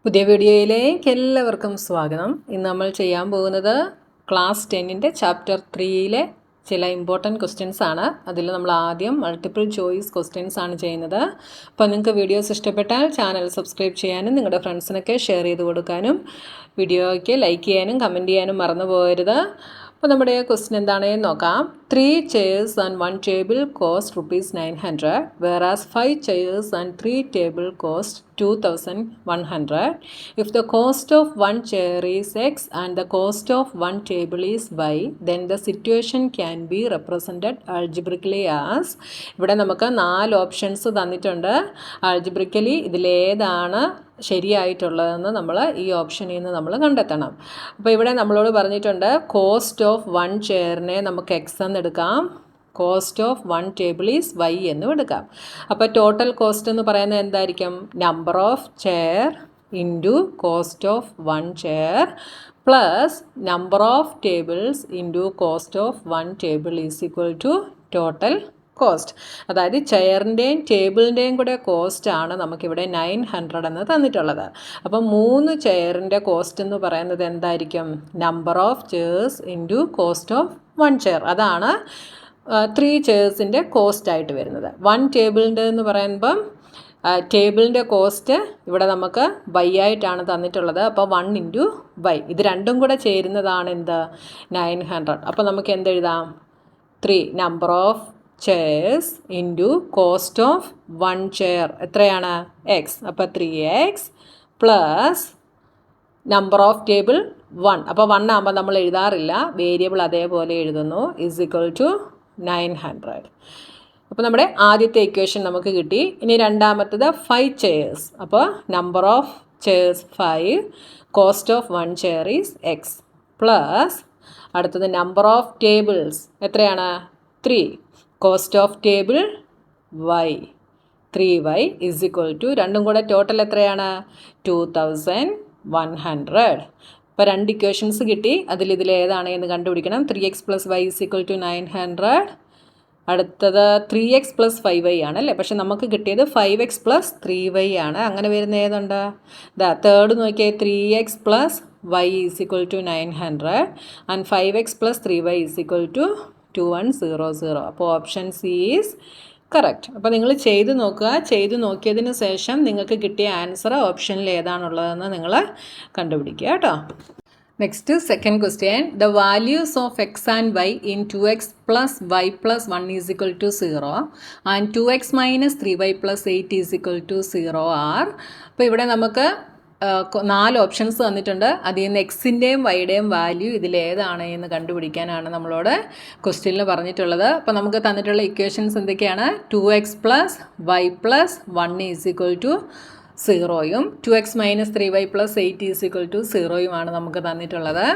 പുതിയ വീഡിയോയിലേക്ക് എല്ലാവർക്കും സ്വാഗതം. ഇന്ന് നമ്മൾ ചെയ്യാൻ പോകുന്നത് ക്ലാസ് 10ൻ്റെ ചാപ്റ്റർ 3യിലെ ചില ഇമ്പോർട്ടൻറ്റ് ക്വസ്റ്റ്യൻസ് ആണ്. അതിൽ നമ്മൾ ആദ്യം മൾട്ടിപ്പിൾ ചോയ്സ് ക്വസ്റ്റ്യൻസ് ആണ് ചെയ്യുന്നത്. അപ്പോൾ നിങ്ങൾക്ക് വീഡിയോസ് ഇഷ്ടപ്പെട്ടാൽ ചാനൽ സബ്സ്ക്രൈബ് ചെയ്യാനും നിങ്ങളുടെ ഫ്രണ്ട്സിനൊക്കെ ഷെയർ ചെയ്ത് കൊടുക്കാനും വീഡിയോയ്ക്ക് ലൈക്ക് ചെയ്യാനും കമൻറ്റ് ചെയ്യാനും മറന്നു പോകരുത്. അപ്പോൾ നമ്മുടെ ക്വസ്റ്റ്യൻ എന്താണെന്ന് നോക്കാം. 3 chairs and 1 table cost ₹900, whereas 5 chairs and 3 table cost 2,100. If the cost of 1 chair is X and the cost of 1 table is Y, then the situation can be represented algebraically as. ഇവിടെ നമുക്ക് 4 options തന്നിട്ടുണ്ട്. ആൾജിബ്രിക്കലി ഇതിലേതാണ് ശരിയായിട്ടുള്ളതെന്ന് നമ്മൾ ഈ ഓപ്ഷനിൽ നിന്ന് നമ്മൾ കണ്ടെത്തണം. അപ്പോൾ ഇവിടെ നമ്മളോട് പറഞ്ഞിട്ടുണ്ട് കോസ്റ്റ് ഓഫ് 1 ചെയറിനെ നമുക്ക് എക്സ് എന്ന് എടുക്കാം, cost of 1 table is y എന്നും എടുക്കാം. അപ്പോൾ ടോട്ടൽ കോസ്റ്റ് എന്ന് പറയുന്നത് എന്തായിരിക്കും? Number of chair into cost of 1 chair plus number of tables into cost of 1 table is equal to total cost. അതായത് ചെയറിൻ്റെയും ടേബിളിൻ്റെയും കൂടെ കോസ്റ്റാണ് നമുക്കിവിടെ 900 എന്ന് തന്നിട്ടുള്ളത്. അപ്പം 3 ചെയറിൻ്റെ കോസ്റ്റ് എന്ന് പറയുന്നത് എന്തായിരിക്കും? Number of chairs into cost of 1 chair. അതാണ് 3 ചെയർസിൻ്റെ കോസ്റ്റായിട്ട് വരുന്നത്. 1 ടേബിളിൻ്റെ എന്ന് പറയുമ്പം ടേബിളിൻ്റെ കോസ്റ്റ് ഇവിടെ നമുക്ക് വൈ ആയിട്ടാണ് തന്നിട്ടുള്ളത്. അപ്പോൾ 1 ഇൻറ്റു വൈ, ഇത് രണ്ടും കൂടെ ചേരുന്നതാണ് എന്ത്? 900. അപ്പോൾ നമുക്ക് എന്തെഴുതാം? 3 number of chairs into cost of 1 chair എത്രയാണ്? എക്സ്. അപ്പോൾ 3x plus number of table 1. അപ്പോൾ 1 ആകുമ്പോൾ നമ്മൾ എഴുതാറില്ല, വേരിയബിൾ അതേപോലെ എഴുതുന്നു, ഈസ് ഈക്വൽ ടു 900. അപ്പോൾ നമ്മുടെ ആദ്യത്തെ ഇക്വേഷൻ നമുക്ക് കിട്ടി. ഇനി രണ്ടാമത്തത് 5 ചെയർസ്. അപ്പോൾ number of chairs 5, cost of 1 chair is x plus അടുത്തത് നമ്പർ ഓഫ് ടേബിൾസ് എത്രയാണ്? 3, cost of table y, 3y is equal to രണ്ടും കൂടെ ടോട്ടൽ എത്രയാണ്? 2,100. അപ്പോൾ 2 ഇക്വേഷൻസ് കിട്ടി. ഇതിലേതാണ് എന്ന് കണ്ടുപിടിക്കണം. 3x + y is equal to 900. അടുത്തത് 3x + 5y ആണല്ലേ, പക്ഷെ നമുക്ക് കിട്ടിയത് 5x + 3y ആണ്. അങ്ങനെ വരുന്ന ഏതുണ്ട്? തേർഡ് നോക്കിയാൽ 3x + y is equal to 900 and 5x + 3y is equal to 2100. അപ്പോൾ ഓപ്ഷൻ സി ഈസ് കറക്റ്റ്. അപ്പോൾ നിങ്ങൾ ചെയ്ത് നോക്കുക. ചെയ്ത് നോക്കിയതിന് ശേഷം നിങ്ങൾക്ക് കിട്ടിയ ആൻസർ ഓപ്ഷനിൽ ഏതാണുള്ളതെന്ന് നിങ്ങൾ കണ്ടുപിടിക്കുക കേട്ടോ. Next second question. The values of x and y in 2x + y + 1 is equal to 0 and 2x - 3y + 8 is equal to 0 are. അപ്പോൾ ഇവിടെ നമുക്ക് 4 ഓപ്ഷൻസ് തന്നിട്ടുണ്ട്. അതിൽ നിന്ന് എക്സിൻ്റെയും വൈയുടെയും വാല്യൂ ഇതിലേതാണ് എന്ന് കണ്ടുപിടിക്കാനാണ് നമ്മളോട് ക്വസ്റ്റ്യനിൽ പറഞ്ഞിട്ടുള്ളത്. അപ്പോൾ നമുക്ക് തന്നിട്ടുള്ള ഇക്വേഷൻസ് എന്തൊക്കെയാണ്? 2x + y + 1 is equal to 0യും 2x - 3y + 8 is equal to 0യുമാണ് നമുക്ക് തന്നിട്ടുള്ളത്.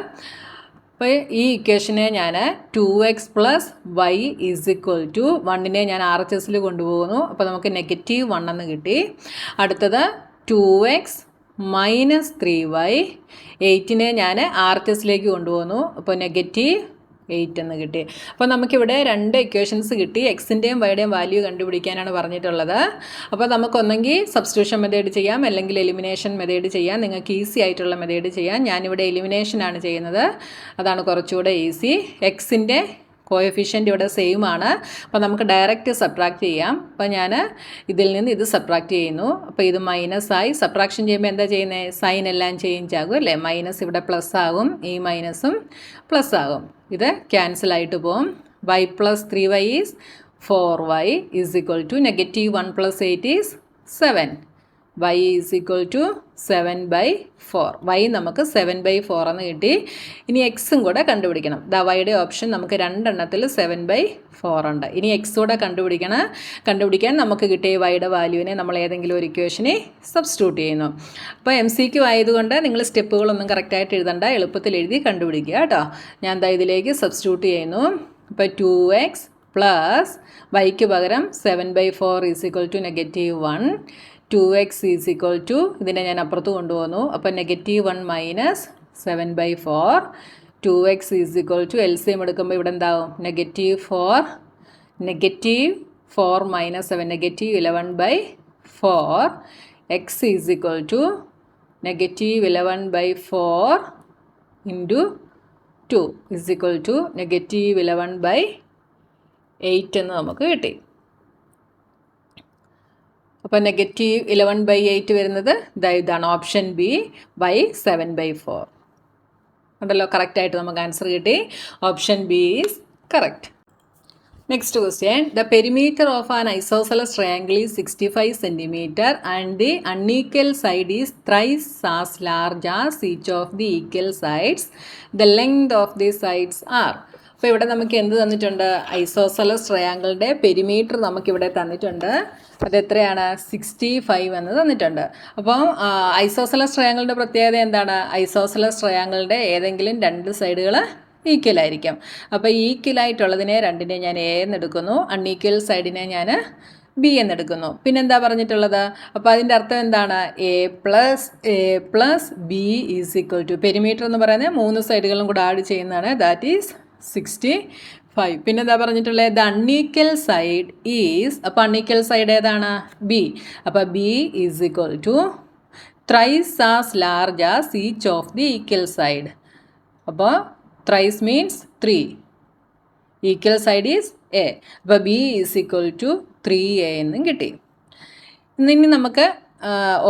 അപ്പോൾ ഈ ഇക്വേഷനെ ഞാൻ 2x + y is equal to 1നെ ഞാൻ RHSൽ കൊണ്ടുപോകുന്നു. അപ്പോൾ നമുക്ക് -1 എന്ന് കിട്ടി. അടുത്തത് 2x - 3y, 8നെ ഞാൻ RHSലേക്ക് കൊണ്ടുപോകുന്നു. അപ്പോൾ -8 എന്ന് കിട്ടി. അപ്പോൾ നമുക്കിവിടെ 2 ഇക്വേഷൻസ് കിട്ടി. എക്സിൻ്റെയും വൈയുടെയും വാല്യൂ കണ്ടുപിടിക്കാനാണ് പറഞ്ഞിട്ടുള്ളത്. അപ്പോൾ നമുക്കൊന്നെങ്കിൽ സബ്സ്റ്റിറ്റ്യൂഷൻ മെത്തേഡ് ചെയ്യാം, അല്ലെങ്കിൽ എലിമിനേഷൻ മെത്തേഡ് ചെയ്യാം. നിങ്ങൾക്ക് ഈസി ആയിട്ടുള്ള മെത്തേഡ് ചെയ്യാം. ഞാനിവിടെ എലിമിനേഷനാണ് ചെയ്യുന്നത്, അതാണ് കുറച്ചുകൂടെ ഈസി. എക്സിൻ്റെ കോഎഫിഷ്യൻ്റ് ഇവിടെ സെയിം ആണ്. അപ്പോൾ നമുക്ക് ഡയറക്റ്റ് സബ്ട്രാക്റ്റ് ചെയ്യാം. അപ്പോൾ ഞാൻ ഇതിൽ നിന്ന് ഇത് സബ്ട്രാക്റ്റ് ചെയ്യുന്നു. അപ്പോൾ ഇത് മൈനസായി. സബ്ട്രാക്ഷൻ ചെയ്യുമ്പോൾ എന്താ ചെയ്യുന്നത്? സൈൻ എല്ലാം ചേഞ്ച് ആകും അല്ലേ? മൈനസ് ഇവിടെ പ്ലസ് ആകും, ഈ മൈനസും പ്ലസ് ആകും. ഇത് ക്യാൻസലായിട്ട് പോകും. y + 3y is 4y is equal to -1 + 8 is 7. y is equal to 7/4. y നമുക്ക് 7/4 എന്ന് കിട്ടി. ഇനി എക്സും കൂടെ കണ്ടുപിടിക്കണം. വൈയുടെ ഓപ്ഷൻ നമുക്ക് 2 എണ്ണത്തിൽ 7/4 ഉണ്ട്. ഇനി എക്സ് കൂടെ കണ്ടുപിടിക്കാൻ നമുക്ക് കിട്ടിയ വൈയുടെ വാല്യൂവിനെ നമ്മൾ ഏതെങ്കിലും ഒരു ഇക്വേഷനെ സബ്സ്റ്റിറ്റ്യൂട്ട് ചെയ്യുന്നു. അപ്പോൾ MCQ ആയതുകൊണ്ട് നിങ്ങൾ സ്റ്റെപ്പുകളൊന്നും കറക്റ്റായിട്ട് എഴുതണ്ട, എളുപ്പത്തിൽ എഴുതി കണ്ടുപിടിക്കുക കേട്ടോ. ഞാൻ ഇതിലേക്ക് സബ്സ്റ്റിറ്റ്യൂട്ട് ചെയ്യുന്നു. അപ്പോൾ 2x + വൈക്ക് പകരം 7/4 is equal to -1. 2x is equal to ഇതിനെ ഞാൻ അപ്പുറത്ത് കൊണ്ടുപോകുന്നു. അപ്പോൾ -1 - 7/4. 2x is equal to LCM എടുക്കുമ്പോൾ ഇവിടെ എന്താവും? -4 - 7 -11/4. x is equal to negative 11/4 into 2 is equal to negative 11/8 എന്ന് നമുക്ക് കിട്ടി. അപ്പോൾ നെഗറ്റീവ് 11/8 വരുന്നത് ഇതാണ് ഓപ്ഷൻ ബി ബൈ 7/4. ഉണ്ടല്ലോ, കറക്റ്റായിട്ട് നമുക്ക് ആൻസർ കിട്ടി. Option B is correct. Next question, the perimeter of an isosceles triangle is 65 cm and the unequal side is thrice as large as each of the equal sides. The length of the sides are. അപ്പോൾ ഇവിടെ നമുക്ക് എന്ത് തന്നിട്ടുണ്ട്? Isosceles ട്രയാങ്കിളിൻ്റെ perimeter നമുക്കിവിടെ തന്നിട്ടുണ്ട്. അതെത്രയാണ്? 65 എന്ന് തന്നിട്ടുണ്ട്. അപ്പം ഐസോസെലസ് ട്രയാങ്കിളിൻ്റെ പ്രത്യേകത എന്താണ്? ഐസോസെലസ് ട്രയാങ്കിളിൻ്റെ ഏതെങ്കിലും രണ്ട് സൈഡുകൾ ഈക്വലായിരിക്കും. അപ്പോൾ ഈക്വലായിട്ടുള്ളതിനെ രണ്ടിനെ ഞാൻ എ എന്നെടുക്കുന്നു, അൺഈക്വൽ സൈഡിനെ ഞാൻ ബി എന്നെടുക്കുന്നു. പിന്നെന്താ പറഞ്ഞിട്ടുള്ളത്? അപ്പോൾ അതിൻ്റെ അർത്ഥം എന്താണ്? A plus B is equal to, perimeter എന്ന് പറയുന്നത് 3 സൈഡുകളും കൂടെ ആഡ് ചെയ്യുന്നതാണ്, ദാറ്റ് ഈസ് 65. പിന്നെന്താ പറഞ്ഞിട്ടുള്ളത്? ദ അൺഈക്വൽ സൈഡ് ഈസ്, അപ്പോൾ അൺഈക്വൽ സൈഡ് ഏതാണ്? ബി. അപ്പോൾ B is equal to thrice as large as each of the equal side. അപ്പോൾ thrice means 3. Equal side is A. അപ്പോൾ B is equal to 3A എന്നും കിട്ടി. ഇനി നമുക്ക്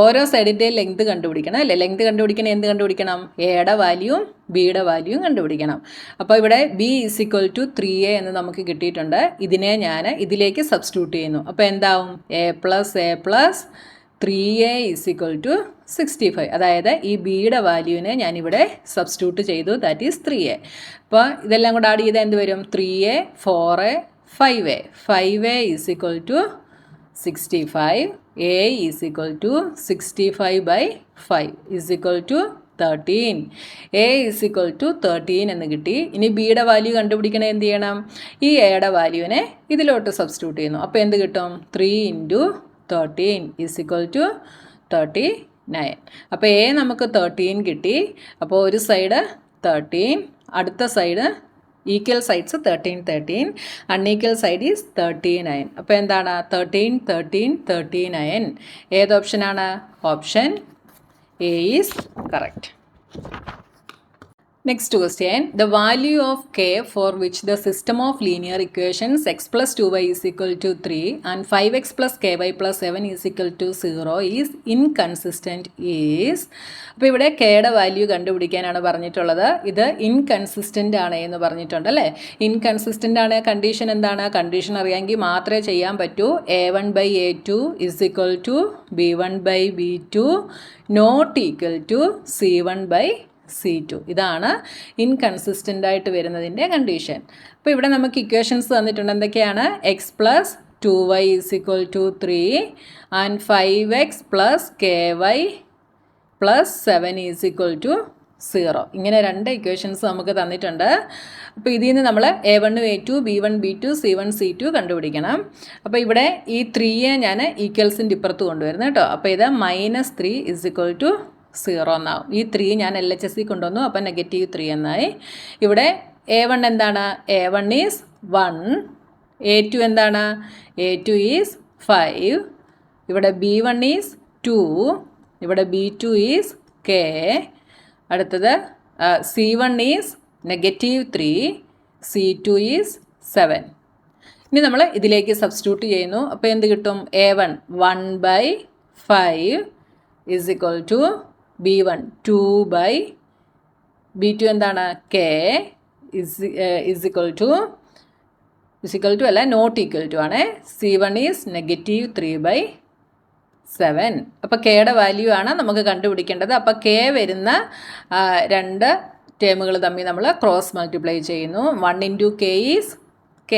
ഓരോ സൈഡിൻ്റെ ലെങ്ത് കണ്ടുപിടിക്കണം അല്ലേ? ലെങ്ത് കണ്ടുപിടിക്കണം, എന്ത് കണ്ടുപിടിക്കണം? എയുടെ വാല്യൂവും ബിയുടെ വാല്യൂവും കണ്ടുപിടിക്കണം. അപ്പോൾ ഇവിടെ B is equal to 3A എന്ന് നമുക്ക് കിട്ടിയിട്ടുണ്ട്. ഇതിനെ ഞാൻ ഇതിലേക്ക് സബ്സ്റ്റിറ്റ്യൂട്ട് ചെയ്യുന്നു. അപ്പോൾ എന്താവും? A plus 3A is equal to 65. അതായത് ഈ ബിയുടെ വാല്യൂവിനെ ഞാനിവിടെ സബ്സ്റ്റിറ്റ്യൂട്ട് ചെയ്തു, ദാറ്റ് ഈസ് 3A. അപ്പോൾ ഇതെല്ലാം കൂടെ ആഡ് ചെയ്താൽ എന്ത് വരും? 3A 4A 5A. 5A is equal to 65. A is equal to 65/5 is equal to 13. A is equal to 13 എന്ന് കിട്ടി. ഇനി ബിയുടെ വാല്യൂ കണ്ടുപിടിക്കണേ എന്ത് ചെയ്യണം? ഈ എയുടെ വാല്യൂവിനെ ഇതിലോട്ട് സബ്സ്റ്റിറ്റ്യൂട്ട് ചെയ്യുന്നു. അപ്പോൾ എന്ത് കിട്ടും? 3 × 13 is equal to 39. അപ്പോൾ എ നമുക്ക് 13 കിട്ടി. അപ്പോൾ ഒരു സൈഡ് 13, അടുത്ത side equal sides 13, unequal side is 39. അപ്പോൾ എന്താണ്? 39. ഏത് ഓപ്ഷനാണ്? Option A is correct. Next question, the value of k for which the system of linear equations x plus 2y is equal to 3 and 5x plus ky plus 7 is equal to 0 is inconsistent is. അപ്പോൾ ഇവിടെ കെയുടെ value കണ്ടുപിടിക്കാനാണ് പറഞ്ഞിട്ടുള്ളത്. ഇത് inconsistent ആണ് എന്ന് പറഞ്ഞിട്ടുണ്ട് അല്ലേ? Inconsistent ആണ് കണ്ടീഷൻ എന്താണ്? കണ്ടീഷൻ അറിയാമെങ്കിൽ മാത്രമേ ചെയ്യാൻ പറ്റൂ. a1/a2 is equal to b1/b2 not equal to c1/c2. ഇതാണ് ഇൻകൺസിസ്റ്റൻ്റ് ആയിട്ട് വരുന്നതിൻ്റെ കണ്ടീഷൻ. അപ്പോൾ ഇവിടെ നമുക്ക് ഇക്വേഷൻസ് തന്നിട്ടുണ്ട്. എന്തൊക്കെയാണ്? X plus 2y is equal to 3 and 5x plus ky plus 7 is equal to 0. ഇങ്ങനെ രണ്ട് ഇക്വേഷൻസ് നമുക്ക് തന്നിട്ടുണ്ട്. അപ്പോൾ ഇതിൽ നിന്ന് നമ്മൾ a1 a2 b1 b2 c1 c2 കണ്ടുപിടിക്കണം. അപ്പോൾ ഇവിടെ ഈ 3യെ ഞാൻ ഈക്വൽസിൻ്റെ ഇപ്പുറത്ത് കൊണ്ടുവരുന്നു കേട്ടോ. അപ്പോൾ ഇത് -3 is equal to 0 എന്നാവും. ഈ 3 ഞാൻ LHS കൊണ്ടുവന്നു, അപ്പോൾ -3 എന്നായി. ഇവിടെ a1 എന്താണ്? a1 is 1. a2 എന്താണ്? a2 is 5. ഇവിടെ b1 ഈസ് 2. ഇവിടെ b2 ഈസ് k. അടുത്തത് c1 ഈസ് -3. c2 is 7. ഇനി നമ്മൾ ഇതിലേക്ക് സബ്സ്റ്റിറ്റ്യൂട്ട് ചെയ്യുന്നു. അപ്പോൾ എന്ത് കിട്ടും? a1 1/5 is equal to b1 2/b2 എന്താണ്? k is equal to അല്ല നോട്ട് ഈക്വൽ ടു ആണ്. c1 is -3/7. അപ്പോൾ കെയുടെ വാല്യൂ ആണ് നമുക്ക് കണ്ടുപിടിക്കേണ്ടത്. അപ്പോൾ കെ വരുന്ന രണ്ട് ടേമുകൾ തമ്മിൽ നമ്മൾ ക്രോസ് മൾട്ടിപ്ലൈ ചെയ്യുന്നു. 1 × k ഈസ് k,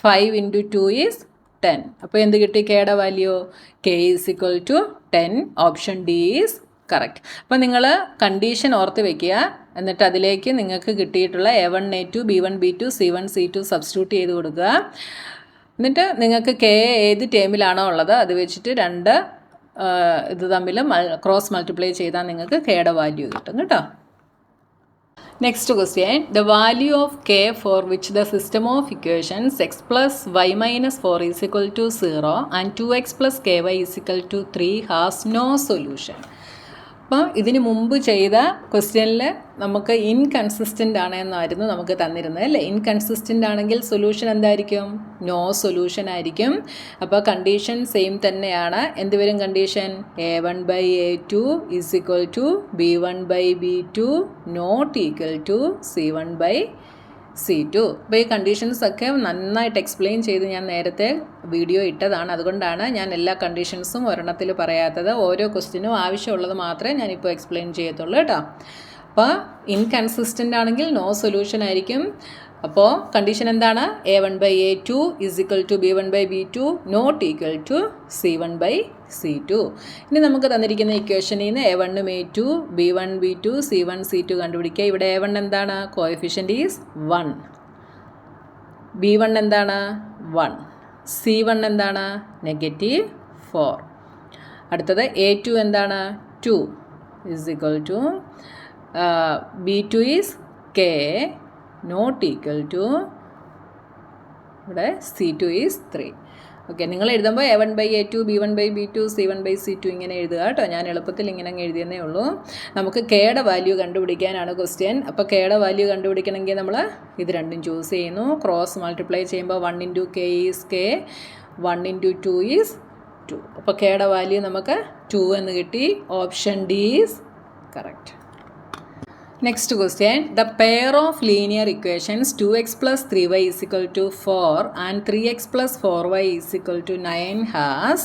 5 × 2 ഈസ് 10. അപ്പോൾ എന്ത് കിട്ടി? കെയുടെ value k is equal to 10. Option D is correct. അപ്പോൾ നിങ്ങൾ കണ്ടീഷൻ ഓർത്ത് വയ്ക്കുക. എന്നിട്ട് അതിലേക്ക് നിങ്ങൾക്ക് കിട്ടിയിട്ടുള്ള a1 a2 b1 b2 c1 c2 substitute ചെയ്ത് കൊടുക്കുക. എന്നിട്ട് നിങ്ങൾക്ക് കെ ഏത് ടേമിലാണോ ഉള്ളത് അത് വെച്ചിട്ട് രണ്ട് ഇത് തമ്മിൽ ക്രോസ് മൾട്ടിപ്ലൈ ചെയ്താൽ നിങ്ങൾക്ക് കെയുടെ വാല്യൂ കിട്ടും കേട്ടോ. Next question, the value of k for which the system of equations x plus y minus 4 is equal to 0 and 2x plus ky is equal to 3 has no solution. അപ്പോൾ ഇതിന് മുമ്പ് ചെയ്ത ക്വസ്റ്റ്യനിൽ നമുക്ക് ഇൻകൺസിസ്റ്റൻ്റ് ആണെന്നായിരുന്നു നമുക്ക് തന്നിരുന്നത് അല്ലേ. ഇൻകൺസിസ്റ്റൻ്റ് ആണെങ്കിൽ solution എന്തായിരിക്കും? നോ സൊല്യൂഷൻ ആയിരിക്കും. അപ്പോൾ കണ്ടീഷൻ സെയിം തന്നെയാണ്. എന്ത് വരും condition? A1/A2 is equal to B1/B2 not equal to C1/C2. അപ്പോൾ ഈ കണ്ടീഷൻസൊക്കെ നന്നായിട്ട് എക്സ്പ്ലെയിൻ ചെയ്ത് ഞാൻ നേരത്തെ വീഡിയോ ഇട്ടതാണ്. അതുകൊണ്ടാണ് ഞാൻ എല്ലാ കണ്ടീഷൻസും ഒരെണ്ണത്തിൽ പറയാത്തത്. ഓരോ ക്വസ്റ്റ്യനും ആവശ്യമുള്ളത് മാത്രമേ ഞാനിപ്പോൾ എക്സ്പ്ലെയിൻ ചെയ്യത്തുള്ളൂ കേട്ടോ. അപ്പോൾ ഇൻകൺസിസ്റ്റൻ്റ് ആണെങ്കിൽ നോ സൊല്യൂഷൻ ആയിരിക്കും. അപ്പോൾ കണ്ടീഷൻ എന്താണ്? A1/A2 is equal to B1/B2 not equal to C1/C2. ഇനി നമുക്ക് തന്നിരിക്കുന്ന ഇക്വേഷനിൽ നിന്ന് A1ഉം A2 B1 B2 C1 C2 കണ്ടുപിടിക്കുക. ഇവിടെ A1 എന്താണ്? Coefficient is 1. B1 എന്താണ്? 1. C1 എന്താണ്? -4. അടുത്തത് A2 എന്താണ്? 2 is equal to B2 is K not equal to ഇവിടെ C2 ഈസ് 3. ഓക്കെ, നിങ്ങൾ എഴുതുമ്പോൾ A1/A2 B1/B2 C1/C2 ഇങ്ങനെ എഴുതുക കേട്ടോ. ഞാൻ എളുപ്പത്തിൽ ഇങ്ങനെ എഴുതിയെന്നേ ഉള്ളൂ. നമുക്ക് കെയുടെ വാല്യൂ കണ്ടുപിടിക്കാനാണ് ക്വസ്റ്റ്യൻ. അപ്പോൾ കെയുടെ വാല്യൂ കണ്ടുപിടിക്കണമെങ്കിൽ നമ്മൾ ഇത് രണ്ടും ചൂസ് ചെയ്യുന്നു. ക്രോസ് മൾട്ടിപ്ലൈ ചെയ്യുമ്പോൾ 1 × K ഈസ് K, 1 × 2 ഈസ് 2. അപ്പോൾ കെയുടെ വാല്യൂ നമുക്ക് 2 എന്ന് കിട്ടി. Option D is correct. Next question, the pair of linear equations 2x plus 3y is equal to 4 and 3x plus 4y is equal to 9 has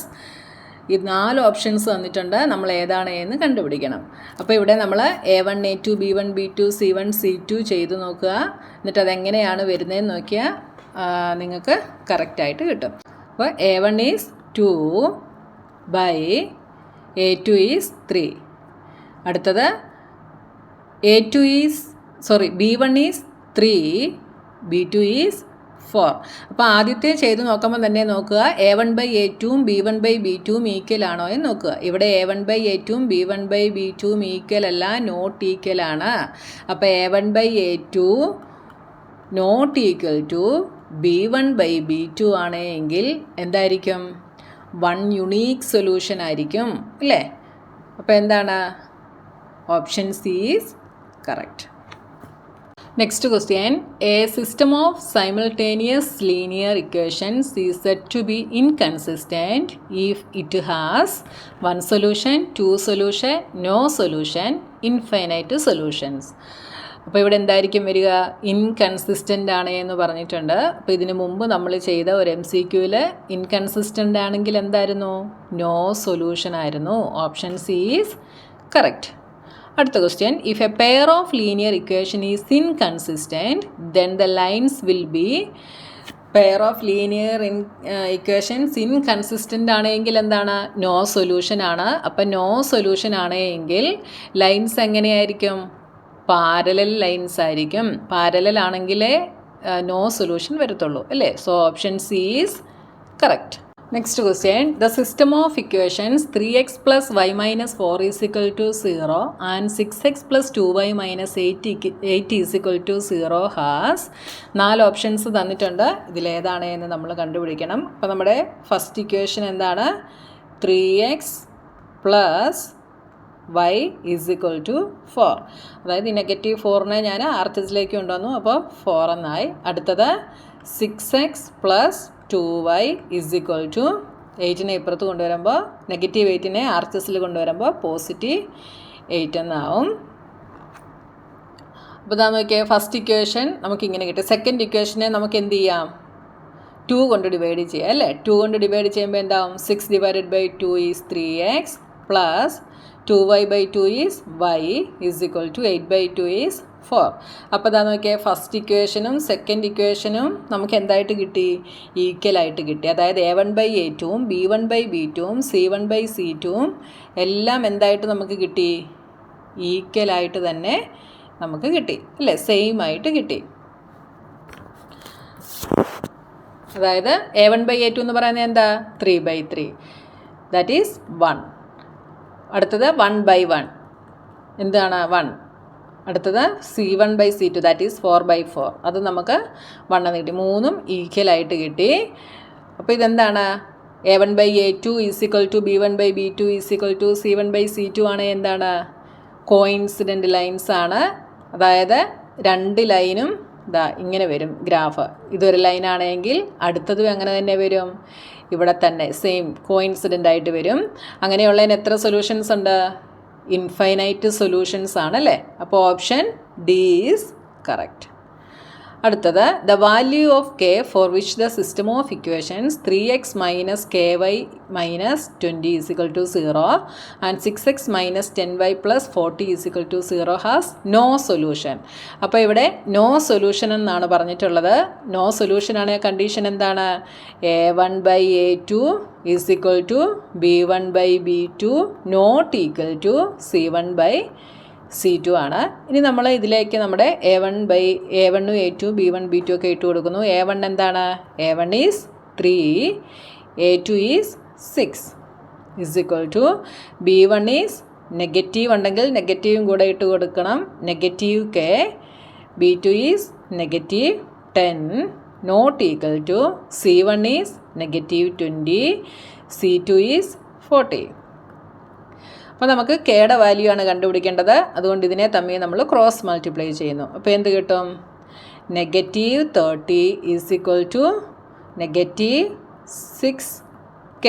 ഈ 4 options തന്നിട്ടുണ്ട്. നമ്മൾ ഏതാണ് എന്ന് കണ്ടുപിടിക്കണം. അപ്പോൾ ഇവിടെ നമ്മൾ A1 A2 B1 B2 C1 C2 ചെയ്ത് നോക്കുക. എന്നിട്ട് അതെങ്ങനെയാണ് വരുന്നതെന്ന് നോക്കിയാൽ നിങ്ങൾക്ക് കറക്റ്റായിട്ട് കിട്ടും. അപ്പോൾ A1 is 2 by A2 is 3. അടുത്തത് B1 ഈസ് 3 B2 ഈസ് 4. അപ്പോൾ ആദ്യത്തെ ചെയ്ത് നോക്കുമ്പോൾ തന്നെ നോക്കുക A1/A2 B1/B2 ഈക്വൽ ആണോ എന്ന് നോക്കുക. ഇവിടെ A1/A2 B1/B2 ഈക്വൽ അല്ല, നോട്ട് ഈക്വൽ ആണ്. അപ്പോൾ A1/A2 not equal to B1/B2 ആണ് എങ്കിൽ എന്തായിരിക്കും? 1 യുണീക്ക് സൊല്യൂഷൻ ആയിരിക്കും അല്ലേ. അപ്പോൾ എന്താണ്? Option C is correct. Next question, a system of simultaneous linear equations is said to be inconsistent if it has one solution, two solution, no solution, infinite solutions. അപ്പോൾ ഇവിടെ എന്തായിരിക്കും വരിക? ഇൻകൺസിസ്റ്റൻ്റ് ആണ് എന്ന് പറഞ്ഞിട്ടുണ്ട്. അപ്പോൾ ഇതിന് മുമ്പ് നമ്മൾ ചെയ്ത ഒരു MCQയിൽ ഇൻകൺസിസ്റ്റൻ്റ് ആണെങ്കിൽ എന്തായിരുന്നു? നോ സൊല്യൂഷൻ ആയിരുന്നു. Option C is correct. അടുത്ത question, if a pair of linear equation is inconsistent then the lines will be. Pair of linear equations inconsistent ആണെങ്കിൽ എന്താണ്? നോ സൊല്യൂഷൻ ആണ്. അപ്പം നോ സൊല്യൂഷൻ ആണെങ്കിൽ ലൈൻസ് എങ്ങനെയായിരിക്കും? പാരലൽ ലൈൻസ് ആയിരിക്കും. Parallel ആണെങ്കിലേ no solution വരത്തുള്ളൂ അല്ലേ. So option C is correct. Next question, the system of equations 3x plus y minus 4 is equal to 0 and 6x plus 2y minus 8 is equal to 0 has 4 options തന്നിട്ടുണ്ട്. ഇതിലേതാണ് എന്ന് നമ്മൾ കണ്ടുപിടിക്കണം. അപ്പോൾ നമ്മുടെ ഫസ്റ്റ് ഇക്വേഷൻ എന്താണ്? 3x plus y is equal to 4. അതായത് -4നെ ഞാൻ RHSലേക്ക് കൊണ്ടുവന്നു. അപ്പോൾ 4 എന്നായി. അടുത്തത് 6x plus 2y is equal to 8നെ ഇപ്പുറത്ത് കൊണ്ടുവരുമ്പോൾ -8നെ RHSൽ കൊണ്ടുവരുമ്പോൾ +8 എന്നാവും. അപ്പോൾ ഇതാ നോക്കിയാൽ ഫസ്റ്റ് ഇക്വേഷൻ നമുക്കിങ്ങനെ കിട്ടും. സെക്കൻഡ് ഇക്വേഷനെ നമുക്ക് എന്ത് ചെയ്യാം? 2 കൊണ്ട് ഡിവൈഡ് ചെയ്യാം അല്ലേ. 2 കൊണ്ട് ഡിവൈഡ് ചെയ്യുമ്പോൾ എന്താവും? 6 divided by 2 is 3x plus 2y/2 is y is equal to 8/2 is 4. അപ്പോൾ ഇതാ നോക്കിയാൽ ഫസ്റ്റ് ഇക്വേഷനും സെക്കൻഡ് ഇക്വേഷനും നമുക്ക് എന്തായിട്ട് കിട്ടി? ഈക്വലായിട്ട് കിട്ടി. അതായത് A1/A2 B1/B2 C1/C2 എല്ലാം എന്തായിട്ട് നമുക്ക് കിട്ടി? ഈക്വലായിട്ട് തന്നെ നമുക്ക് കിട്ടി അല്ലേ. സെയിം ആയിട്ട് കിട്ടി. അതായത് A1/A2 എന്ന് പറയുന്നത് എന്താ? 3/3, ദാറ്റ് ഈസ് 1. അടുത്തത് 1/1 എന്താണ്? 1. അടുത്തത് C1/C2 ദാറ്റ് ഈസ് 4/4, അത് നമുക്ക് 1 എന്ന് കിട്ടി. മൂന്നും ഈക്വലായിട്ട് കിട്ടി. അപ്പോൾ ഇതെന്താണ്? A1/A2 is equal to B1/B2 is equal to C1/C2 ആണ് എന്താണ്? കോയിൻസിഡൻറ്റ് ലൈൻസ് ആണ്. അതായത് 2 ലൈനും ഇതാ ഇങ്ങനെ വരും ഗ്രാഫ്. ഇതൊരു ലൈനാണെങ്കിൽ അടുത്തതും അങ്ങനെ തന്നെ വരും, ഇവിടെ തന്നെ സെയിം കോയിൻസിഡൻ്റ് ആയിട്ട് വരും. അങ്ങനെയുള്ളതിന് എത്ര സൊല്യൂഷൻസ് ഉണ്ട്? ഇൻഫൈനൈറ്റ് സൊല്യൂഷൻസ് ആണല്ലേ. അപ്പോൾ ഓപ്ഷൻ ഡി ഈസ് കറക്റ്റ്. അടുത്തത് the value of K for which the system of equations 3x minus K y minus 20 is equal to 0 and 6x minus 10y plus 40 is equal to 0 has no solution. അപ്പോൾ ഇവിടെ no solution എന്നാണ് പറഞ്ഞിട്ടുള്ളത്. No solution ആണ് condition എന്താണ്? a1/a2 is equal to b1/b2 not equal to c1/c2 ആണ്. ഇനി നമ്മൾ ഇതിലേക്ക് നമ്മുടെ a1 a2 b1 b2 ഒക്കെ ഇട്ട് കൊടുക്കുന്നു. a1 എന്താണ്? a1 is 3, a2 is 6 is equal to b1 is negative ഉണ്ടെങ്കിൽ നെഗറ്റീവും കൂടെ ഇട്ട് കൊടുക്കണം, negative k, b2 is negative 10 not equal to c1 is negative 20, c2 is 40. അപ്പോൾ നമുക്ക് കെയുടെ വാല്യൂ ആണ് കണ്ടുപിടിക്കേണ്ടത്. അതുകൊണ്ട് ഇതിനെ തമ്മിൽ നമ്മൾ ക്രോസ് മൾട്ടിപ്ലൈ ചെയ്യുന്നു. അപ്പോൾ എന്ത് കിട്ടും? Negative 30 is equal to negative 6k.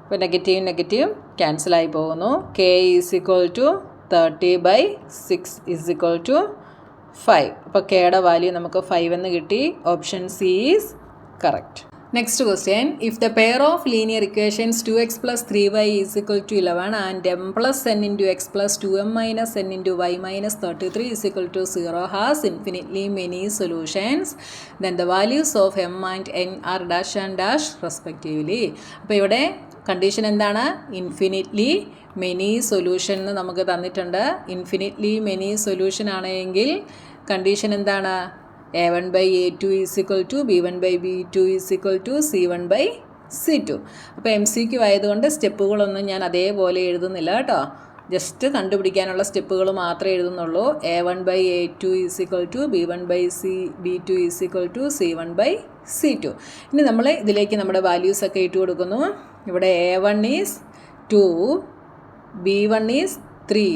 അപ്പോൾ നെഗറ്റീവ് ക്യാൻസലായി പോകുന്നു. k is equal to 30/6 is equal to 5. അപ്പോൾ കെയുടെ വാല്യൂ നമുക്ക് 5 എന്ന് കിട്ടി. Option C is correct. Next question, if the pair of linear equations 2x plus 3y is equal to 11 and m plus n into x plus 2m minus n into y minus 33 is equal to 0 has infinitely many solutions, then the values of m and n are dash and dash respectively. അപ്പോൾ ഇവിടെ condition എന്താണ്? Infinitely many solution എന്ന് നമുക്ക് തന്നിട്ടുണ്ട്. Infinitely many solution ആണെങ്കിൽ condition എന്താണ്? a1/a2 is equal to b1/b2 is equal to c1/c2. അപ്പോൾ MCQ ആയതുകൊണ്ട് സ്റ്റെപ്പുകളൊന്നും ഞാൻ അതേപോലെ എഴുതുന്നില്ല കേട്ടോ. ജസ്റ്റ് കണ്ടുപിടിക്കാനുള്ള സ്റ്റെപ്പുകൾ മാത്രമേ എഴുതുന്നുള്ളൂ. a1/a2 is equal to b1/b2 is equal to c1/c2. ഇനി നമ്മൾ ഇതിലേക്ക് നമ്മുടെ വാല്യൂസ് ഒക്കെ ഇട്ട് കൊടുക്കുന്നു. ഇവിടെ a1 is 2, b1 is 3,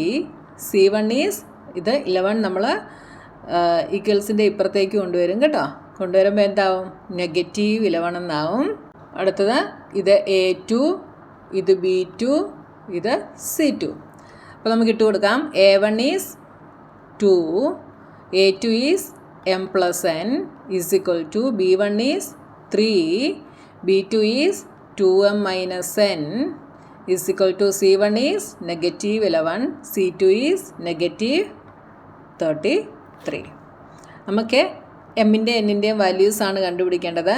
c1 is ഇത് 11 നമ്മൾ ഈക്വൽസിൻ്റെ ഇപ്പുറത്തേക്ക് കൊണ്ടുവരും കേട്ടോ. കൊണ്ടുവരുമ്പോൾ എന്താവും? നെഗറ്റീവ് 11 എന്നാവും. അടുത്തത് ഇത് a2, ഇത് b2, ഇത് c2. അപ്പോൾ നമുക്ക് ഇട്ട് കൊടുക്കാം. a1 is 2, a2 is m plus n is equal to b1 is 3, b2 is 2m minus n is equal to c1 is negative 11, c2 is negative 33. നമുക്ക് എമ്മിൻ്റെ എന്നിൻ്റെയും വാല്യൂസാണ് കണ്ടുപിടിക്കേണ്ടത്.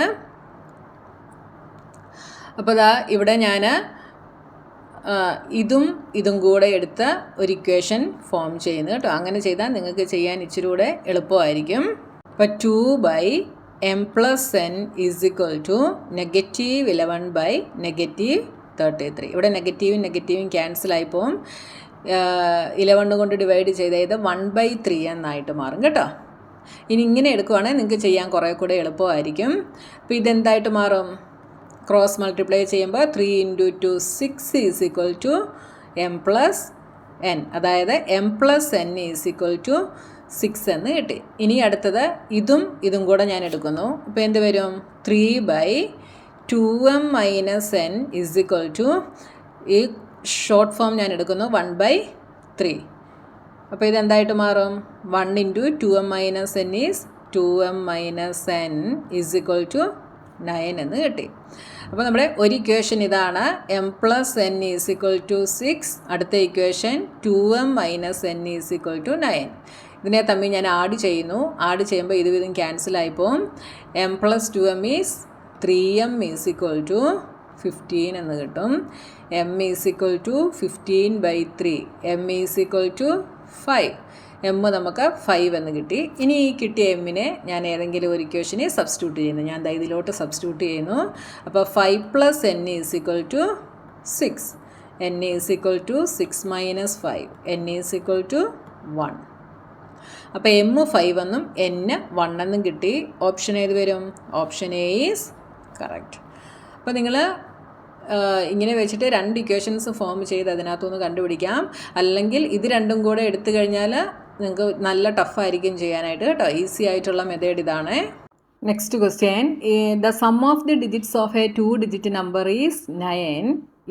അപ്പോൾ ദാ ഇവിടെ ഞാൻ ഇതും കൂടെ എടുത്ത് ഒരു ഇക്വേഷൻ ഫോം ചെയ്യുന്നു കേട്ടോ. അങ്ങനെ ചെയ്താൽ നിങ്ങൾക്ക് ചെയ്യാൻ ഇച്ചിരി കൂടെ എളുപ്പമായിരിക്കും. അപ്പോൾ 2/m plus n is equal to negative 11/-33. ഇവിടെ നെഗറ്റീവും ക്യാൻസലായി പോകും. 11 കൊണ്ട് ഡിവൈഡ് ചെയ്ത് ഇത് 1/3 എന്നായിട്ട് മാറും കേട്ടോ. ഇനി ഇങ്ങനെ എടുക്കുവാണെങ്കിൽ നിങ്ങൾക്ക് ചെയ്യാൻ കുറേ കൂടെ എളുപ്പമായിരിക്കും. അപ്പോൾ ഇതെന്തായിട്ട് മാറും? ക്രോസ് മൾട്ടിപ്ലൈ ചെയ്യുമ്പോൾ 3 × 2 6 is equal to m plus n. അതായത് m plus n is equal to 6 എന്ന് കിട്ടി. ഇനി അടുത്തത് ഇതും കൂടെ ഞാൻ എടുക്കുന്നു. അപ്പോൾ എന്ത് വരും? 3/2m minus n is equal to ഈ ഷോർട്ട് ഫോം ഞാൻ എടുക്കുന്നു 1/3. അപ്പോൾ ഇതെന്തായിട്ട് മാറും? 1 × 2m minus n is 2m minus n is equal to 9 എന്ന് കിട്ടി. അപ്പോൾ നമ്മുടെ ഒരു ഇക്വേഷൻ ഇതാണ്, m plus n is equal to 6. അടുത്ത equation 2m minus n is equal to 9. ഇതിനെ തമ്മിൽ ഞാൻ ആഡ് ചെയ്യുന്നു. ആഡ് ചെയ്യുമ്പോൾ ഇതും ക്യാൻസലായിപ്പോവും. m plus 2m is 3m is equal to 15 എന്ന് കിട്ടും. m is equal to 15/3. m is equal to 5. m നമുക്ക് 5 എന്ന് കിട്ടി. ഇനി ഈ കിട്ടിയ എമ്മിനെ ഞാൻ ഏതെങ്കിലും ഒരു ഇക്വേഷനെ സബ്സ്റ്റിറ്റ്യൂട്ട് ചെയ്യുന്നു. ഞാൻ ഇതിലോട്ട് സബ്സ്റ്റിറ്റ്യൂട്ട് ചെയ്യുന്നു. അപ്പോൾ 5 plus n is equal to 6. n is equal to 6 minus 5. n is equal to 1. അപ്പോൾ m 5 എന്നും n 1 എന്നും കിട്ടി. ഓപ്ഷൻ ഏത് വരും? Option A is correct. അപ്പോൾ നിങ്ങൾ ഇങ്ങനെ വെച്ചിട്ട് 2 ഇക്വേഷൻസ് ഫോം ചെയ്ത് അതിനകത്തുനിന്ന് കണ്ടുപിടിക്കാം. അല്ലെങ്കിൽ ഇത് രണ്ടും കൂടെ എടുത്തു കഴിഞ്ഞാൽ നിങ്ങൾക്ക് നല്ല ടഫായിരിക്കും ചെയ്യാനായിട്ട് കേട്ടോ. ഈസി ആയിട്ടുള്ള മെത്തേഡ് ഇതാണ്. Next question, the sum of the digits of a 2-digit number is 9.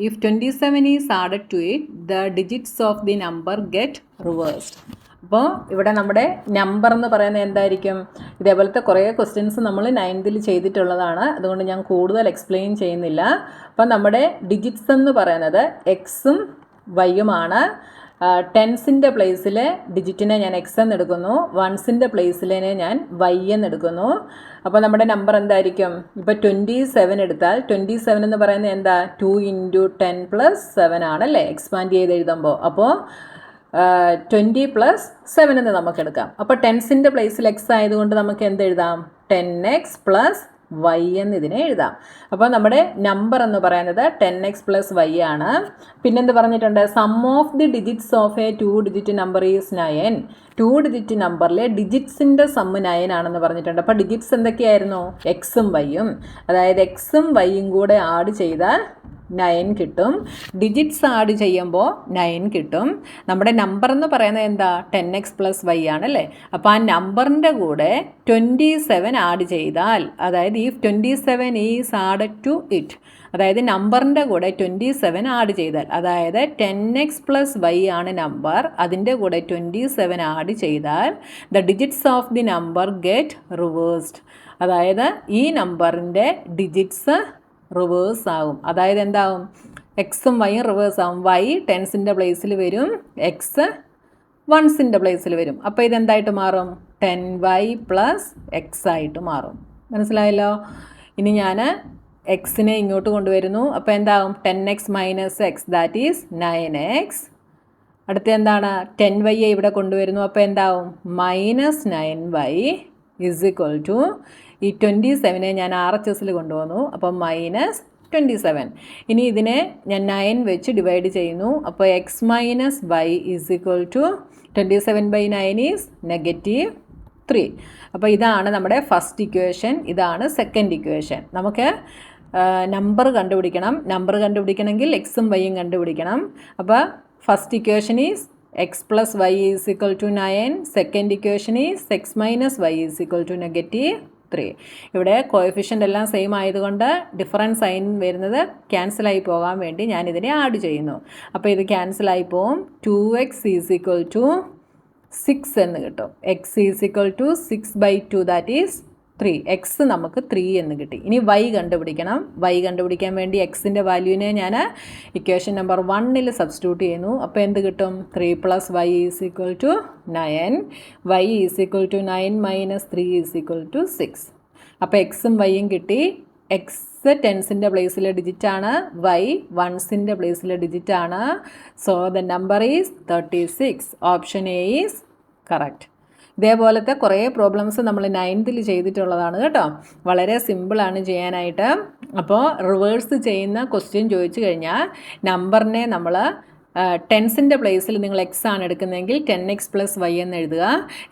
If 27 is added to it, the digits of the number get reversed. അപ്പോൾ ഇവിടെ നമ്മുടെ നമ്പർ എന്ന് പറയുന്നത് എന്തായിരിക്കും? ഇതേപോലത്തെ കുറേ ക്വസ്റ്റ്യൻസ് നമ്മൾ 9th ചെയ്തിട്ടുള്ളതാണ്, അതുകൊണ്ട് ഞാൻ കൂടുതൽ എക്സ്പ്ലെയിൻ ചെയ്യുന്നില്ല. അപ്പം നമ്മുടെ ഡിജിറ്റ്സ് എന്ന് പറയുന്നത് എക്സും വൈയുമാണ്. ടെൻസിൻ്റെ പ്ലേസിലെ ഡിജിറ്റിനെ ഞാൻ എക്സ് എന്ന് എടുക്കുന്നു, വൺസിൻ്റെ പ്ലേസിലെ ഞാൻ വൈ എന്ന് എടുക്കുന്നു. അപ്പോൾ നമ്മുടെ നമ്പർ എന്തായിരിക്കും? ഇപ്പോൾ 27 എടുത്താൽ 27 എന്ന് പറയുന്നത് എന്താ? 2 × 10 + 7 ആണല്ലേ, എക്സ്പാൻഡ് ചെയ്ത് എഴുതുമ്പോൾ. അപ്പോൾ 20 + 7 എന്ന് നമുക്ക് എടുക്കാം. അപ്പോൾ ടെൻസിൻ്റെ പ്ലേസിൽ എക്സ് ആയതുകൊണ്ട് നമുക്ക് എന്ത് എഴുതാം? 10x + y എന്ന് ഇതിനെ എഴുതാം. അപ്പോൾ നമ്മുടെ നമ്പർ എന്ന് പറയുന്നത് 10x + y ആണ്. പിന്നെന്ത് പറഞ്ഞിട്ടുണ്ട്? Sum of the digits of a 2-digit number is 9. 2-digit നമ്പറിലെ ഡിജിറ്റ്സിൻ്റെ സമ്മ് 9 ആണെന്ന് പറഞ്ഞിട്ടുണ്ട്. അപ്പോൾ ഡിജിറ്റ്സ് എന്തൊക്കെയായിരുന്നു? എക്സും വൈയും. അതായത് എക്സും വൈയും കൂടെ ആഡ് ചെയ്താൽ 9 കിട്ടും. ഡിജിറ്റ്സ് ആഡ് ചെയ്യുമ്പോൾ 9 കിട്ടും. നമ്മുടെ നമ്പർ എന്ന് പറയുന്നത് എന്താ? 10x + y ആണല്ലേ. അപ്പോൾ ആ നമ്പറിൻ്റെ കൂടെ 27 ആഡ് ചെയ്താൽ, അതായത് ഈ 27 ഈസ് ആഡഡ് ടു ഇറ്റ്, അതായത് നമ്പറിൻ്റെ കൂടെ 27 ആഡ് ചെയ്താൽ, അതായത് 10x + y ആണ് നമ്പർ, അതിൻ്റെ കൂടെ 27 ആഡ് ചെയ്താൽ the digits of the number get reversed. അതായത് ഈ നമ്പറിൻ്റെ ഡിജിറ്റ്സ് റിവേഴ്സ് ആകും. അതായത് എന്താവും? എക്സും വൈയും റിവേഴ്സ് ആകും. വൈ ടെൻസിൻ്റെ പ്ലേസിൽ വരും, എക്സ് വൺസിൻ്റെ പ്ലേസിൽ വരും. അപ്പോൾ ഇതെന്തായിട്ട് മാറും? 10y + x ആയിട്ട് മാറും. മനസ്സിലായല്ലോ? ഇനി ഞാൻ എക്സിനെ ഇങ്ങോട്ട് കൊണ്ടുവരുന്നു. അപ്പോൾ എന്താവും? 10x - x, that is 9x. അടുത്ത എന്താണ്? 10y ഇവിടെ കൊണ്ടുവരുന്നു. അപ്പോൾ എന്താവും? -9y = ഈ 27 ഞാൻ RHSൽ കൊണ്ടുവന്നു. അപ്പം -27. ഇനി ഇതിനെ ഞാൻ 9 വെച്ച് ഡിവൈഡ് ചെയ്യുന്നു. അപ്പോൾ x - y = 27/9 ഈസ് -3. അപ്പോൾ ഇതാണ് നമ്മുടെ ഫസ്റ്റ് ഇക്വേഷൻ, ഇതാണ് സെക്കൻഡ് ഇക്വേഷൻ. നമുക്ക് നമ്പർ കണ്ടുപിടിക്കണം. നമ്പർ കണ്ടുപിടിക്കണമെങ്കിൽ എക്സും വൈയും കണ്ടുപിടിക്കണം. അപ്പോൾ first equation is x + y = 9. Second equation is x - y = -3. ഇവിടെ കോഎഫിഷ്യൻ്റ് എല്ലാം സെയിം ആയതുകൊണ്ട് ഡിഫറൻസ് സൈൻ വരുന്നത് ക്യാൻസലായി പോകാൻ വേണ്ടി ഞാൻ ഇതിനെ ആഡ് ചെയ്യുന്നു. അപ്പോൾ ഇത് ക്യാൻസലായി പോവും. 2x = 6 എന്ന് കിട്ടും. x = 6/2, that is 3. എക്സ് നമുക്ക് 3 എന്ന് കിട്ടി. ഇനി y കണ്ടുപിടിക്കണം. y കണ്ടുപിടിക്കാൻ വേണ്ടി എക്സിൻ്റെ വാല്യൂവിനെ ഞാൻ ഇക്വേഷൻ നമ്പർ 1ൽ സബ്സ്റ്റിറ്റ്യൂട്ട് ചെയ്യുന്നു. അപ്പോൾ എന്ത് കിട്ടും? 3 + y = 9. y = 9 - 3 = 6. അപ്പോൾ എക്സും വൈയും കിട്ടി. എക്സ് ടെൻസിൻ്റെ പ്ലേസിലെ ഡിജിറ്റാണ്, വൈ വൺസിൻ്റെ പ്ലേസിലെ ഡിജിറ്റാണ്. So the number is 36. Option A is correct. ഇതേപോലത്തെ കുറേ പ്രോബ്ലംസ് നമ്മൾ 9th ചെയ്തിട്ടുള്ളതാണ് കേട്ടോ. വളരെ സിമ്പിളാണ് ചെയ്യാനായിട്ട്. അപ്പോൾ റിവേഴ്സ് ചെയ്യുന്ന ക്വസ്റ്റ്യൻ ചോദിച്ചു കഴിഞ്ഞാൽ നമ്പറിനെ നമ്മൾ ടെൻസിൻ്റെ പ്ലേസിൽ നിങ്ങൾ എക്സ് ആണ് എടുക്കുന്നതെങ്കിൽ 10x + y എന്ന് എഴുതുക.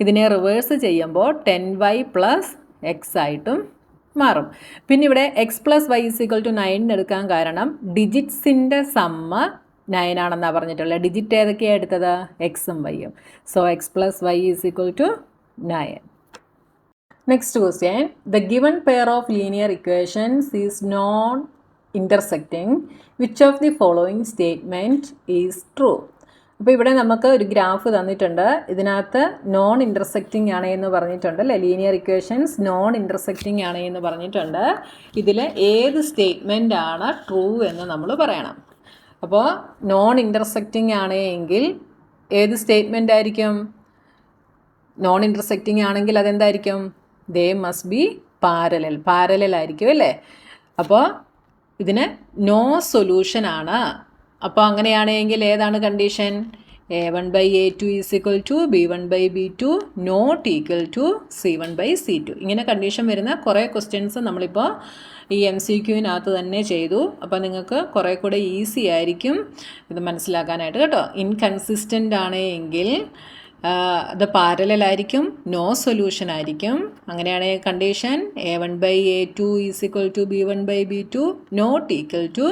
ഇതിനെ റിവേഴ്സ് ചെയ്യുമ്പോൾ 10y + x ആയിട്ടും മാറും. പിന്നെ ഇവിടെ x + y = 9 എടുക്കാൻ കാരണം ഡിജിറ്റ്സിൻ്റെ സമ്മ് 9 ആണെന്നാണ് പറഞ്ഞിട്ടുള്ളത്. ഡിജിറ്റ് ഏതൊക്കെയാണ് എടുത്തത്? എക്സും വൈയും. So x + y = 9. Next question, the given pair of linear equations is non intersecting. Which of the following statement is true? അപ്പോൾ ഇവിടെ നമുക്ക് ഒരു ഗ്രാഫ് തന്നിട്ടുണ്ട്. ഇതിനകത്ത് നോൺ ഇൻ്റർസെക്റ്റിംഗ് ആണ് എന്ന് പറഞ്ഞിട്ടുണ്ട് അല്ലേ. ലീനിയർ ഇക്വേഷൻസ് നോൺ ഇൻ്റർസെക്റ്റിംഗ് ആണ് എന്ന് പറഞ്ഞിട്ടുണ്ട്. ഇതിൽ ഏത് സ്റ്റേറ്റ്മെൻ്റ് ആണ് ട്രൂ എന്ന് നമ്മൾ പറയണം. അപ്പോൾ നോൺ ഇൻ്റർസെക്റ്റിംഗ് ആണ് എങ്കിൽ ഏത് സ്റ്റേറ്റ്മെൻ്റ് ആയിരിക്കും? നോൺ ഇൻ്റർസെക്റ്റിംഗ് ആണെങ്കിൽ അതെന്തായിരിക്കും? ദേ മസ്റ്റ് ബി പാരലൽ ആയിരിക്കും അല്ലേ. അപ്പോൾ ഇതിന് നോ സൊല്യൂഷൻ ആണ്. അപ്പോൾ അങ്ങനെയാണെങ്കിൽ ഏതാണ് condition? a1/a2 = b1/b2 not equal to c1/c2. ഇങ്ങനെ കണ്ടീഷൻ വരുന്ന കുറേ ക്വസ്റ്റ്യൻസ് നമ്മളിപ്പോൾ ഈ MCQനകത്ത് തന്നെ ചെയ്തു. അപ്പോൾ നിങ്ങൾക്ക് കുറേ കൂടെ ഈസി ആയിരിക്കും ഇത് മനസ്സിലാക്കാനായിട്ട് കേട്ടോ. ഇൻകൺസിസ്റ്റൻ്റ് ആണ് എങ്കിൽ അത് പാരലലായിരിക്കും, നോ സൊല്യൂഷൻ ആയിരിക്കും. അങ്ങനെയാണ് condition a1/a2 = b1/b2 not equal to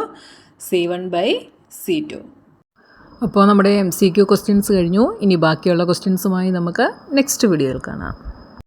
C1/C2. അപ്പോൾ നമ്മുടെ MCQ ക്വസ്റ്റ്യൻസ് കഴിഞ്ഞു. ഇനി ബാക്കിയുള്ള ക്വസ്റ്റ്യൻസുമായി നമുക്ക് നെക്സ്റ്റ് വീഡിയോയിൽ കാണാം.